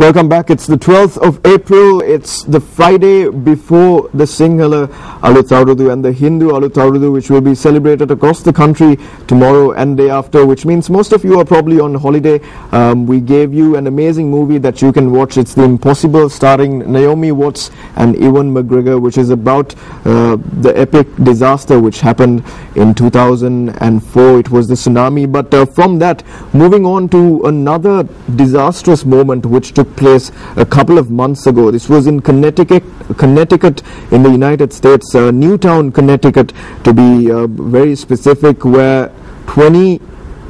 Welcome back. It's the 12th of April. It's the Friday before the Sinhala Aluth Arudu and the Hindu Aluth Arudu, which will be celebrated across the country tomorrow and day after, which means most of you are probably on holiday. We gave you an amazing movie that you can watch. It's The Impossible, starring Naomi Watts and Ewan McGregor, which is about the epic disaster which happened in 2004. It was the tsunami. But from that, moving on to another disastrous moment which took place a couple of months ago. This was in Connecticut in the United States, Newtown, Connecticut to be very specific, where 20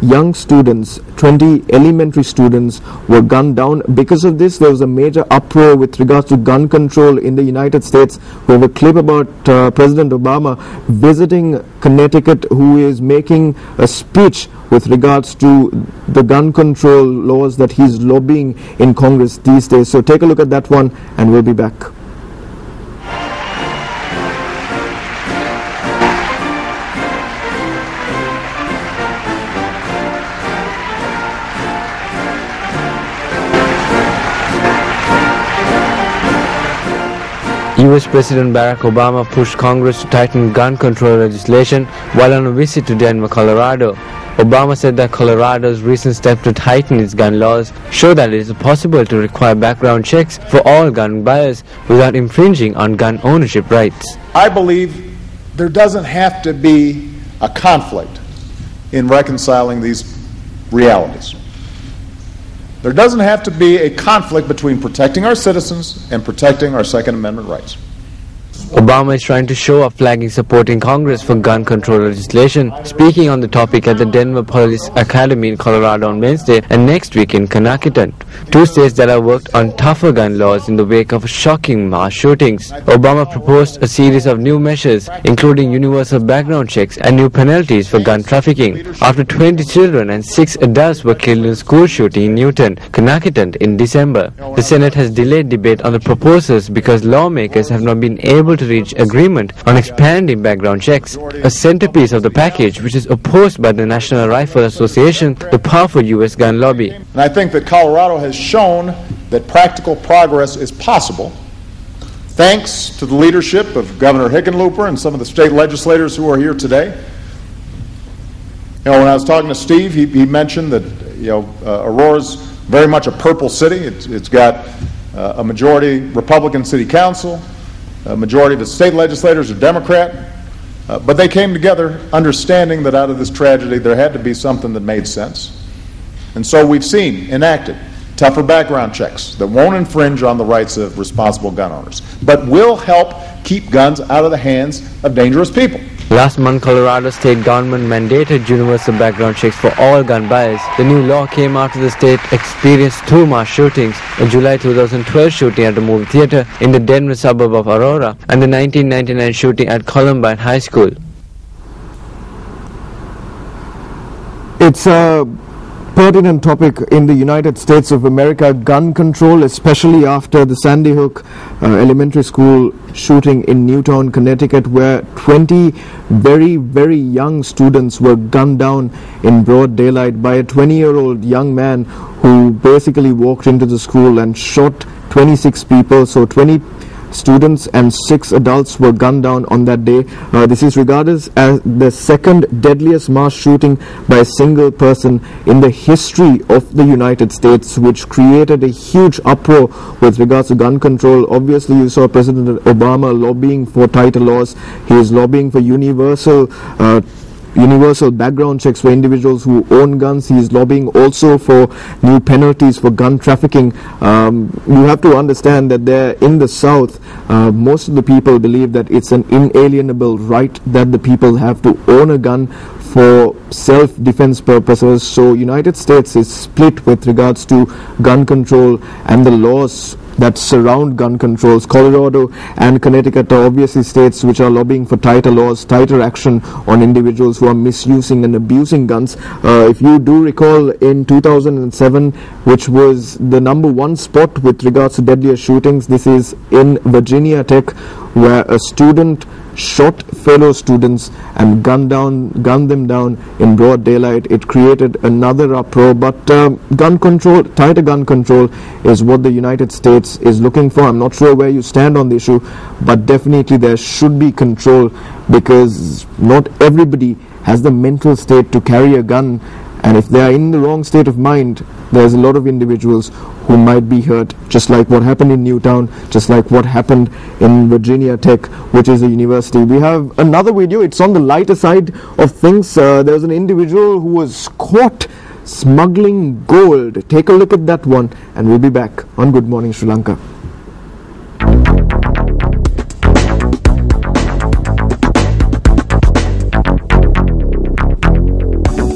young students, 20 elementary students were gunned down. Because of this, there was a major uproar with regards to gun control in the United States. We have a clip about President Obama visiting Connecticut, who is making a speech with regards to the gun control laws that he's lobbying in Congress these days. So take a look at that one and we'll be back. US President Barack Obama pushed Congress to tighten gun control legislation while on a visit to Denver, Colorado. Obama said that Colorado's recent step to tighten its gun laws show that it is possible to require background checks for all gun buyers without infringing on gun ownership rights. I believe there doesn't have to be a conflict in reconciling these realities. There doesn't have to be a conflict between protecting our citizens and protecting our Second Amendment rights. Obama is trying to show off flagging support in Congress for gun control legislation, speaking on the topic at the Denver Police Academy in Colorado on Wednesday and next week in Connecticut, two states that have worked on tougher gun laws in the wake of shocking mass shootings. Obama proposed a series of new measures, including universal background checks and new penalties for gun trafficking, after 20 children and 6 adults were killed in a school shooting in Newton, Connecticut in December. The Senate has delayed debate on the proposals because lawmakers have not been able to reach agreement on expanding background checks, a centerpiece of the package which is opposed by the National Rifle Association, the powerful U.S. gun lobby. And I think that Colorado has shown that practical progress is possible thanks to the leadership of Governor Hickenlooper and some of the state legislators who are here today. When I was talking to Steve, he mentioned that Aurora's very much a purple city. It's got a majority Republican city council. A majority of the state legislators are Democrat, but they came together understanding that out of this tragedy there had to be something that made sense. And so we've seen enacted tougher background checks that won't infringe on the rights of responsible gun owners, but will help keep guns out of the hands of dangerous people. Last month, Colorado state government mandated universal background checks for all gun buyers. The new law came after the state experienced 2 mass shootings, a July 2012 shooting at a movie theater in the Denver suburb of Aurora and the 1999 shooting at Columbine High School. It's a pertinent topic in the United States of America, gun control, especially after the Sandy Hook elementary school shooting in Newtown, Connecticut, where 20 very, very young students were gunned down in broad daylight by a 20-year-old young man who basically walked into the school and shot 26 people. So 20 students and 6 adults were gunned down on that day. This is regarded as the second deadliest mass shooting by a single person in the history of the United States, which created a huge uproar with regards to gun control. Obviously, you saw President Obama lobbying for tighter laws. He is lobbying for universal background checks for individuals who own guns. He is lobbying also for new penalties for gun trafficking. You have to understand that there in the South, most of the people believe that it's an inalienable right that the people have to own a gun for self-defense purposes. So United States is split with regards to gun control and the laws that surround gun controls. Colorado and Connecticut are obviously states which are lobbying for tighter laws, tighter action on individuals who are misusing and abusing guns. If you do recall, in 2007, which was the #1 spot with regards to deadliest shootings, this is in Virginia Tech, where a student shot fellow students and gunned them down in broad daylight. It created another uproar, but gun control, tighter gun control is what the United States is looking for. I'm not sure where you stand on the issue, but definitely there should be control, because not everybody has the mental state to carry a gun, and if they are in the wrong state of mind, there's a lot of individuals who might be hurt, just like what happened in Newtown, just like what happened in Virginia Tech, which is a university. We have another video. It's on the lighter side of things. There's an individual who was caught smuggling gold. Take a look at that one, and we'll be back on Good Morning Sri Lanka.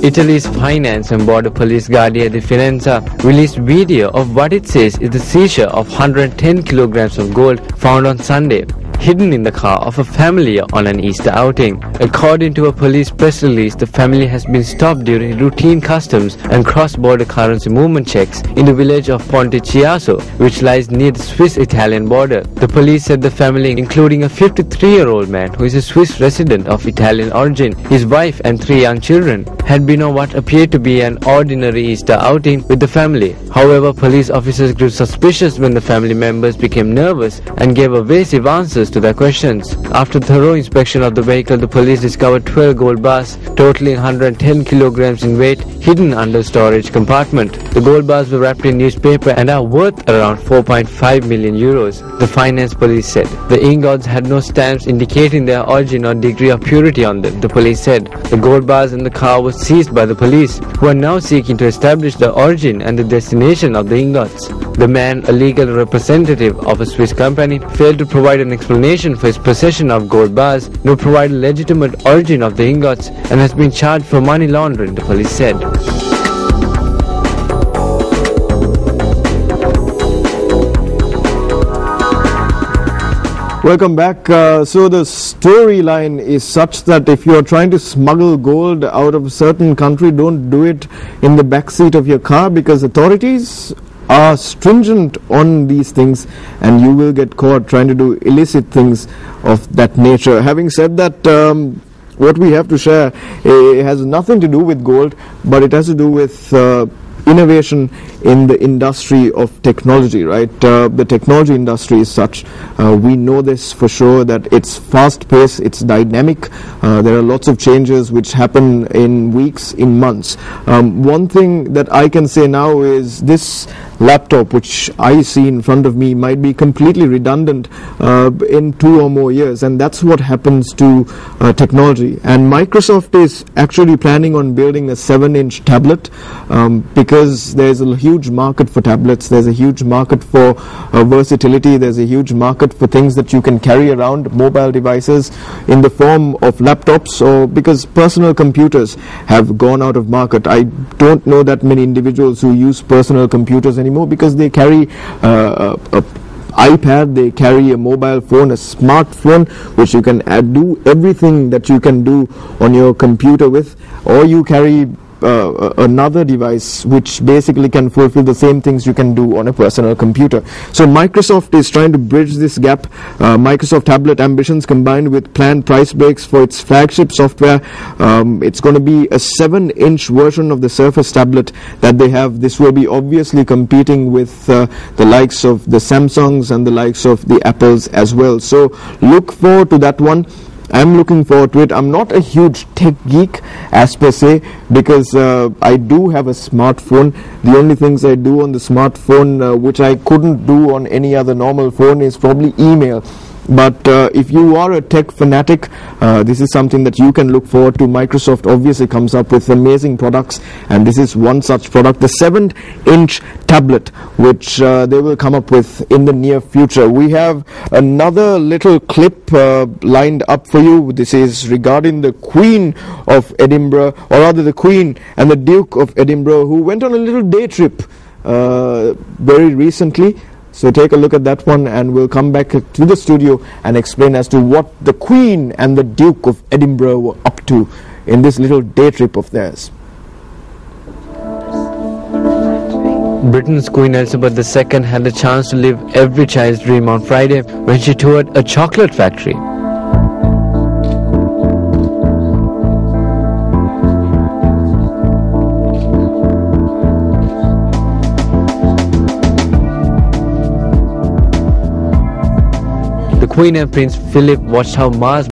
Italy's Finance and Border Police Guardia di Finanza released video of what it says is the seizure of 110 kilograms of gold found on Sunday, hidden in the car of a family on an Easter outing. According to a police press release, the family has been stopped during routine customs and cross-border currency movement checks in the village of Ponte-Chiasso, which lies near the Swiss-Italian border. The police said the family, including a 53-year-old man who is a Swiss resident of Italian origin, his wife and 3 young children, had been on what appeared to be an ordinary Easter outing with the family. However, police officers grew suspicious when the family members became nervous and gave evasive answers to their questions. After thorough inspection of the vehicle, the police discovered 12 gold bars totaling 110 kilograms in weight hidden under a storage compartment. The gold bars were wrapped in newspaper and are worth around 4.5 million euros, the finance police said. The ingots had no stamps indicating their origin or degree of purity on them, the police said. The gold bars in the car were seized by the police, who are now seeking to establish the origin and the destination of the ingots. The man, a legal representative of a Swiss company, failed to provide an explanation for his possession of gold bars, nor provide a legitimate origin of the ingots, and has been charged for money laundering, the police said. Welcome back. So the storyline is such that if you're trying to smuggle gold out of a certain country, don't do it in the backseat of your car, because authorities are stringent on these things and you will get caught trying to do illicit things of that nature. Having said that, what we have to share has nothing to do with gold, but it has to do with innovation in the industry of technology, right? The technology industry is such, we know this for sure, that it's fast-paced, it's dynamic, there are lots of changes which happen in weeks, in months. One thing that I can say now is this laptop which I see in front of me might be completely redundant in 2 or more years, and that's what happens to technology. And Microsoft is actually planning on building a 7-inch tablet, because there's a huge market for tablets, there's a huge market for versatility, there's a huge market for things that you can carry around, mobile devices in the form of laptops, or because personal computers have gone out of market. I don't know that many individuals who use personal computers anymore, because they carry a iPad, they carry a mobile phone, a smartphone, which you can do everything that you can do on your computer with, or you carry another device which basically can fulfill the same things you can do on a personal computer. So Microsoft is trying to bridge this gap. Microsoft tablet ambitions combined with planned price breaks for its flagship software. It's going to be a 7-inch version of the Surface tablet that they have. This will be obviously competing with the likes of the Samsungs and the likes of the Apples as well. So look forward to that one. I'm looking forward to it. I'm not a huge tech geek as per se, because I do have a smartphone. The only things I do on the smartphone which I couldn't do on any other normal phone is probably email. But if you are a tech fanatic, this is something that you can look forward to. Microsoft obviously comes up with amazing products, and this is one such product, the 7-inch tablet, which they will come up with in the near future. We have another little clip lined up for you. This is regarding the Queen of Edinburgh, or rather the Queen and the Duke of Edinburgh, who went on a little day trip very recently. So take a look at that one, and we'll come back to the studio and explain as to what the Queen and the Duke of Edinburgh were up to in this little day trip of theirs. Britain's Queen Elizabeth II had the chance to live every child's dream on Friday when she toured a chocolate factory. Queen and Prince Philip watched how Mars